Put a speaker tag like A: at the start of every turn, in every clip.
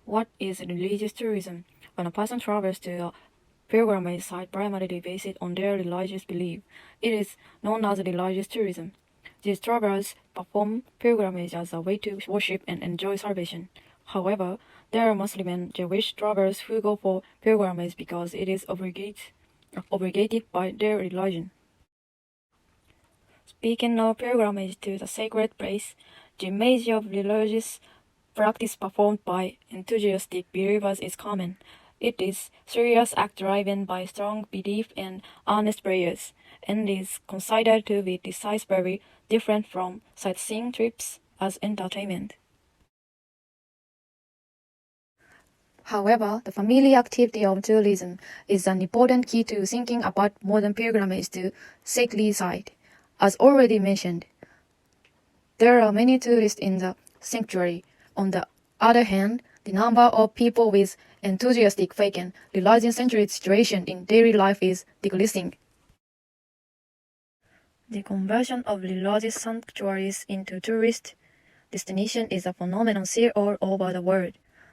A: What is religious tourism? When a person travels to a pilgrimage site primarily based on their religious belief, it is known as religious tourism. These travelers perform pilgrimage as a way to worship and enjoy salvation. However, there are Muslim and Jewish travelers who go for pilgrimage because it is obligated by their religion. Speaking of pilgrimage to the sacred place, the image of religious practice performed by enthusiastic believers is common. It is serious act driven by strong belief and earnest prayers, and is considered to be decisively different from sightseeing trips as entertainment. However, the family activity of tourism is an important key to thinking about modern pilgrimage to sacred site. As already mentioned, there are many tourists in the sanctuary. On the other hand, the number of people with enthusiastic faith and religion-centered situation in daily life is decreasing. The conversion of religious sanctuaries into tourist destination is a phenomenon seen all over the world.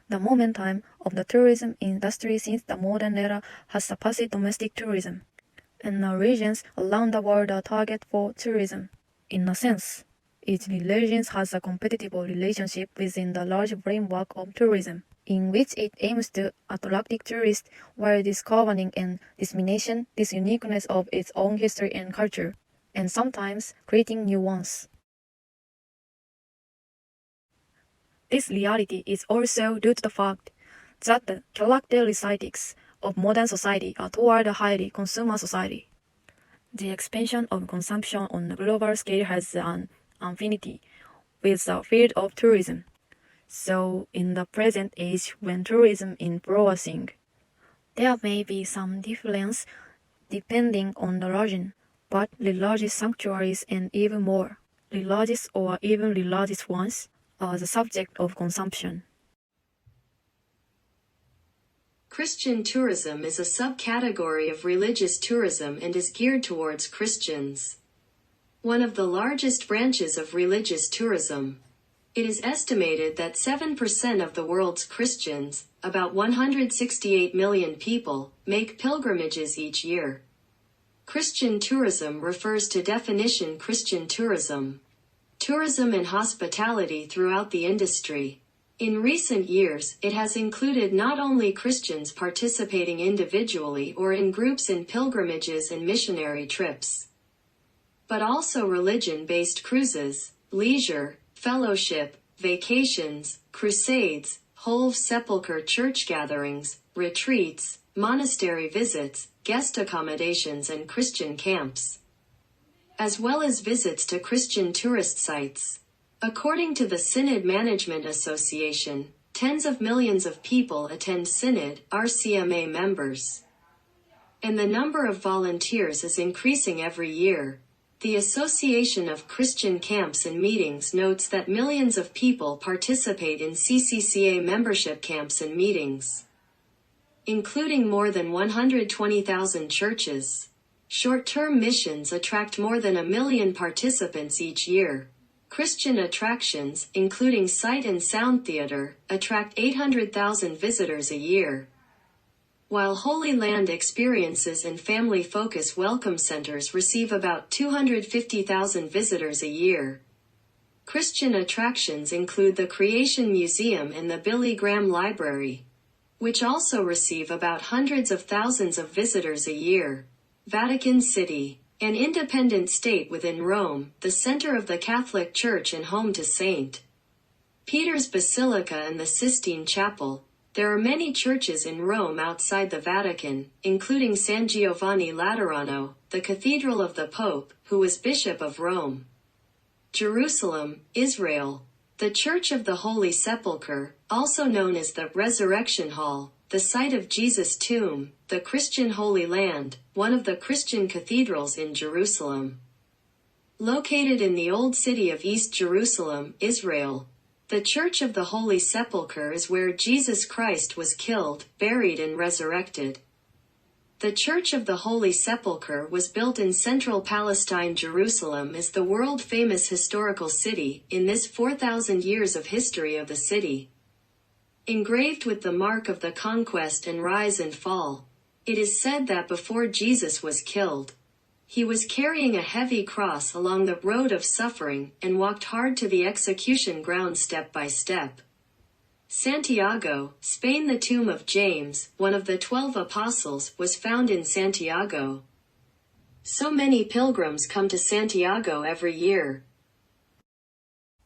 A: The momentum of the tourism industry since the modern era has surpassed domestic tourism, and now regions around the world are target for tourism. In a sense, each religion has a competitive relationship within the large framework of tourism, in which it aims to attract tourists while discovering and disseminating this uniqueness of its own history and culture, and sometimes creating new ones. This reality is also due to the fact that the characteristics of modern society are toward a highly consumer society. The expansion of consumption on a global scale has an affinity with the field of tourism. So, in the present age when tourism is flourishing, there may be some difference depending on the region, but religious sanctuaries and even more, religious or even religious ones, are the subject of consumption.
B: Christian tourism is a subcategory of religious tourism and is geared towards Christians. One of the largest branches of religious tourism. It is estimated that 7% of the world's Christians, about 168 million people, make pilgrimages each year. Christian tourism refers to definition Christian tourism. Tourism and hospitality throughout the industry. In recent years, it has included not only Christians participating individually or in groups in pilgrimages and missionary trips, but also religion-based cruises, leisure, fellowship, vacations, crusades, whole sepulchre church gatherings, retreats, monastery visits, guest accommodations and Christian camps, as well as visits to Christian tourist sites. According to the Synod Management Association, tens of millions of people attend Synod, RCMA members, and the number of volunteers is increasing every year. The Association of Christian Camps and Meetings notes that millions of people participate in CCCA membership camps and meetings, including more than 120,000 churches. Short-term missions attract more than 1 million participants each year. Christian attractions, including sight and sound theater, attract 800,000 visitors a year, while Holy Land experiences and family-focused welcome centers receive about 250,000 visitors a year. Christian attractions include the Creation Museum and the Billy Graham Library, which also receive about hundreds of thousands of visitors a year. Vatican City, an independent state within Rome, the center of the Catholic Church and home to St. Peter's Basilica and the Sistine Chapel. There are many churches in Rome outside the Vatican, including San Giovanni Laterano, the Cathedral of the Pope, who was Bishop of Rome. Jerusalem, Israel. The Church of the Holy Sepulchre, also known as the Resurrection Hall, the site of Jesus' tomb, the Christian Holy Land, one of the Christian cathedrals in Jerusalem. Located in the Old City of East Jerusalem, Israel, the Church of the Holy Sepulchre is where Jesus Christ was killed, buried and resurrected. The Church of the Holy Sepulchre was built in central Palestine. Jerusalem is the world-famous historical city, in this 4,000 years of history of the city. engraved with the mark of the conquest and rise and fall. It is said that before Jesus was killed, he was carrying a heavy cross along the road of suffering and walked hard to the execution ground step by step. Santiago, Spain. The tomb of James, one of the 12 apostles, was found in Santiago. So many pilgrims come to Santiago every year.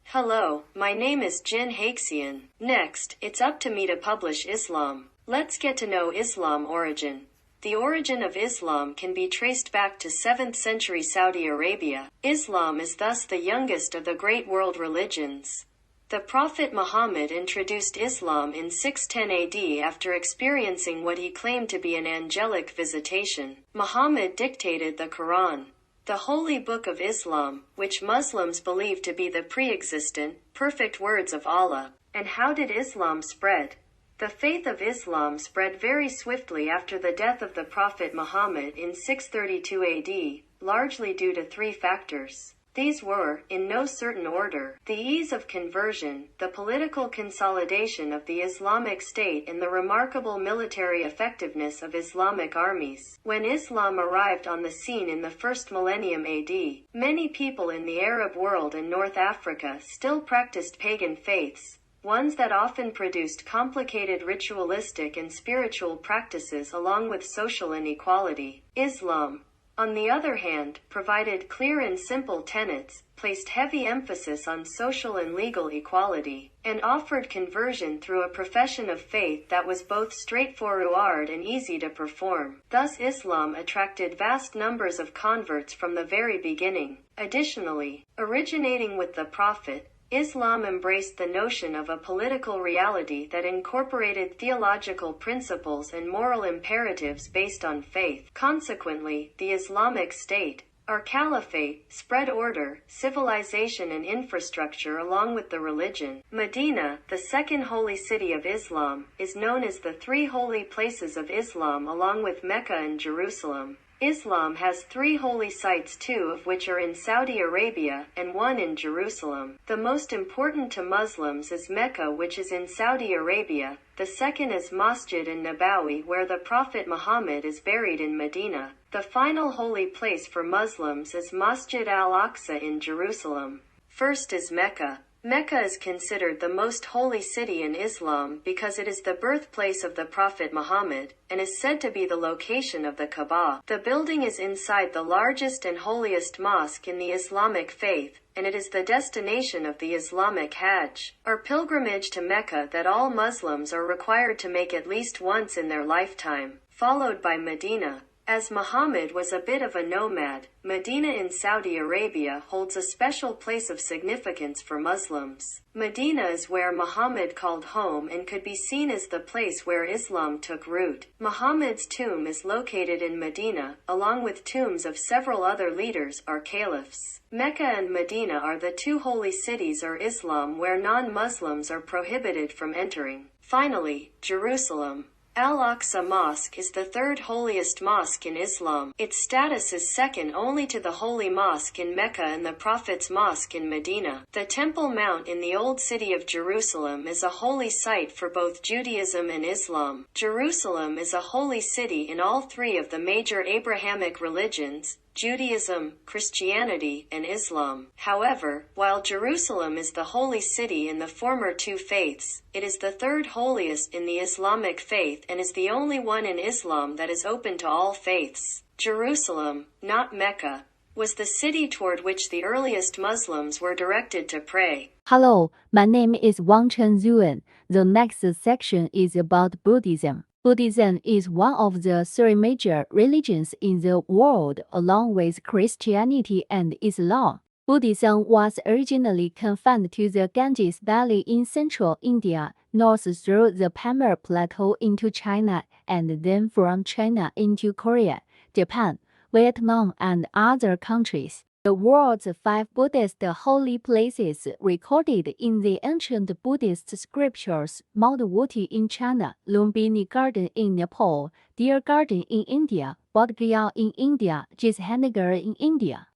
B: Hello, my name is Jin Haxian. Next, it's up to me to publish Islam. Let's get to know Islam origin. The origin of Islam can be traced back to 7th century Saudi Arabia. Islam is thus the youngest of the great world religions. The Prophet Muhammad introduced Islam in 610 AD after experiencing what he claimed to be an angelic visitation. Muhammad dictated the Quran, the holy book of Islam, which Muslims believe to be the pre-existent, perfect words of Allah. And how did Islam spread? The faith of Islam spread very swiftly after the death of the Prophet Muhammad in 632 AD, largely due to 3 factors. These were, in no certain order, the ease of conversion, the political consolidation of the Islamic State, and the remarkable military effectiveness of Islamic armies. When Islam arrived on the scene in the first millennium AD, many people in the Arab world and North Africa still practiced pagan faiths, ones that often produced complicated ritualistic and spiritual practices along with social inequality. Islam, on the other hand, provided clear and simple tenets, placed heavy emphasis on social and legal equality, and offered conversion through a profession of faith that was both straightforward and easy to perform. Thus Islam attracted vast numbers of converts from the very beginning. Additionally, originating with the Prophet, Islam embraced the notion of a political reality that incorporated theological principles and moral imperatives based on faith. Consequently, the Islamic State, or Caliphate, spread order, civilization and infrastructure along with the religion. Medina, the second holy city of Islam, is known as the 3 holy places of Islam along with Mecca and Jerusalem. Islam has 3 holy sites, 2 of which are in Saudi Arabia, and 1 in Jerusalem. The most important to Muslims is Mecca, which is in Saudi Arabia. The second is Masjid an-Nabawi, where the Prophet Muhammad is buried in Medina. The final holy place for Muslims is Masjid al-Aqsa in Jerusalem. First is Mecca. Mecca is considered the most holy city in Islam because it is the birthplace of the Prophet Muhammad, and is said to be the location of the Kaaba. The building is inside the largest and holiest mosque in the Islamic faith, and it is the destination of the Islamic Hajj, or pilgrimage to Mecca, that all Muslims are required to make at least once in their lifetime, followed by Medina. As Muhammad was a bit of a nomad, Medina in Saudi Arabia holds a special place of significance for Muslims. Medina is where Muhammad called home and could be seen as the place where Islam took root. Muhammad's tomb is located in Medina, along with tombs of several other leaders or caliphs. Mecca and Medina are the 2 holy cities or Islam where non-Muslims are prohibited from entering. Finally, Jerusalem. Al-Aqsa Mosque is the 3rd holiest mosque in Islam. Its status is second only to the Holy Mosque in Mecca and the Prophet's Mosque in Medina. The Temple Mount in the Old City of Jerusalem is a holy site for both Judaism and Islam. Jerusalem is a holy city in all 3 of the major Abrahamic religions, Judaism, Christianity, and Islam. However, while Jerusalem is the holy city in the former 2 faiths, it is the 3rd holiest in the Islamic faith and is the only one in Islam that is open to all faiths. Jerusalem, not Mecca, was the city toward which the earliest Muslims were directed to pray.
C: Hello, my name is Wang Chen Zuen. The next section is about Buddhism. Buddhism is one of the 3 major religions in the world along with Christianity and Islam. Buddhism was originally confined to the Ganges Valley in central India, north through the Pamir Plateau into China, and then from China into Korea, Japan, Vietnam, and other countries. The world's 5 Buddhist holy places recorded in the ancient Buddhist scriptures: Mount Wuti in China, Lumbini Garden in Nepal, Deer Garden in India, Bodh Gaya in India, Jishannagar in India.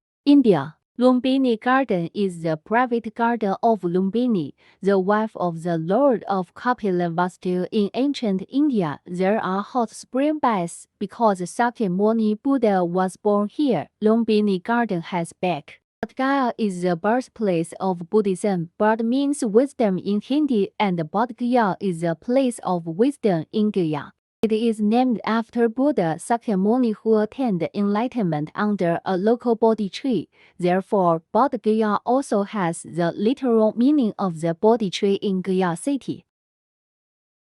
C: Lumbini Garden is the private garden of Lumbini, the wife of the Lord of Kapilavastu in ancient India. There are hot spring baths because Sakyamuni Buddha was born here. Lumbini Garden has back. Bodh Gaya is the birthplace of Buddhism. Bodh means wisdom in Hindi, and Bodh Gaya is the place of wisdom in Gaya. It is named after Buddha Sakyamuni who attained enlightenment under a local Bodhi tree. Therefore, Bodh Gaya also has the literal meaning of the Bodhi tree in Gaya city.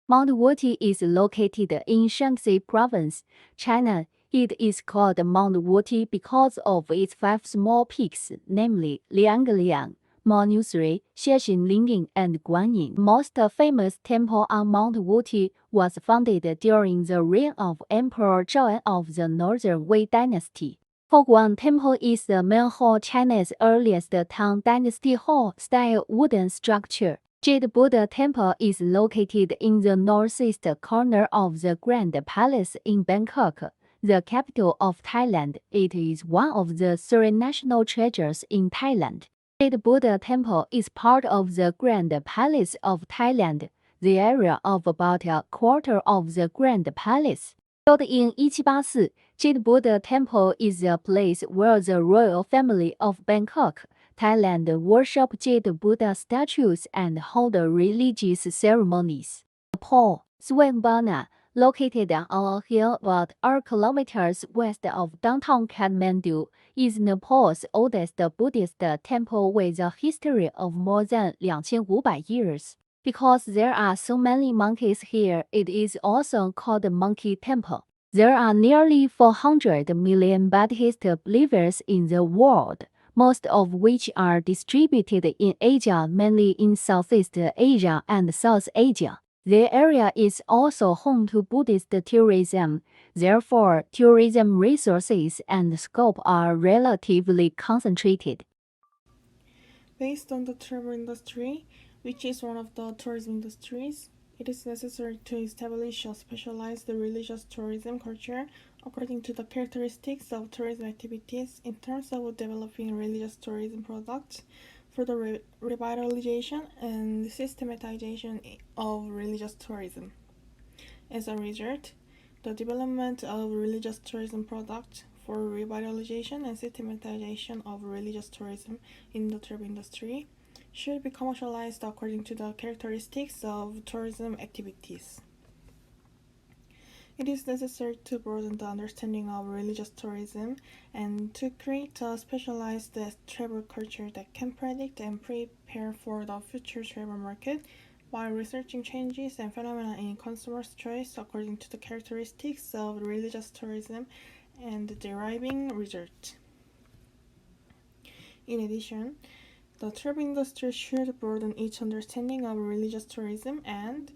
C: Mount Wuti is located in Shaanxi province, China. It is called Mount Wuti because of its 5 small peaks, namely Liangliang, Monusri, Xiexinlingling, and Guanyin. Most famous temple on Mount Wuti was founded during the reign of Emperor Zhao of the Northern Wei dynasty. Hoguan Temple is the main hall China's earliest Tang Dynasty hall-style wooden structure. Jade Buddha Temple is located in the northeast corner of the Grand Palace in Bangkok, the capital of Thailand. It is one of the 3 national treasures in Thailand. Jade Buddha Temple is part of the Grand Palace of Thailand, the area of about a quarter of the Grand Palace. Built in 1784, Jade Buddha Temple is a place where the royal family of Bangkok, Thailand worship Jade Buddha statues and hold religious ceremonies. Nepal, Swayambana, located on a hill about 8 kilometers west of downtown Kathmandu, is Nepal's oldest Buddhist temple with a history of more than 2,500 years. Because there are so many monkeys here, it is also called the Monkey Temple. There are nearly 400 million Buddhist believers in the world, most of which are distributed in Asia, mainly in Southeast Asia and South Asia. The area is also home to Buddhist tourism. Therefore, tourism resources and scope are relatively concentrated.
D: Based on the travel industry, which is one of the tourism industries, it is necessary to establish a specialized religious tourism culture according to the characteristics of tourism activities in terms of developing religious tourism products for the revitalization and systematization of religious tourism. As a result, the development of religious tourism products for revitalization and systematization of religious tourism in the travel industry should be commercialized according to the characteristics of tourism activities. It is necessary to broaden the understanding of religious tourism and to create a specialized travel culture that can predict and prepare for the future travel market by researching changes and phenomena in consumers' choice according to the characteristics of religious tourism and deriving results. In addition, the travel industry should broaden its understanding of religious tourism and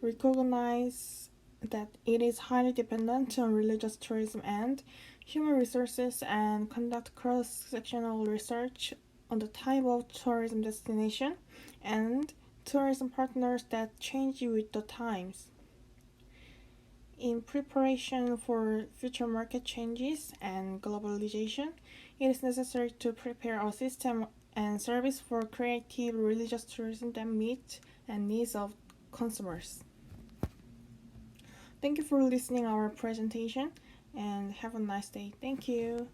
D: recognize that it is highly dependent on religious tourism and human resources and conduct cross-sectional research on the type of tourism destination and tourism partners that change with the times. In preparation for future market changes and globalization, it is necessary to prepare a system and service for creative religious tourism that meet the needs of consumers. Thank you for listening our presentation and have a nice day. Thank you.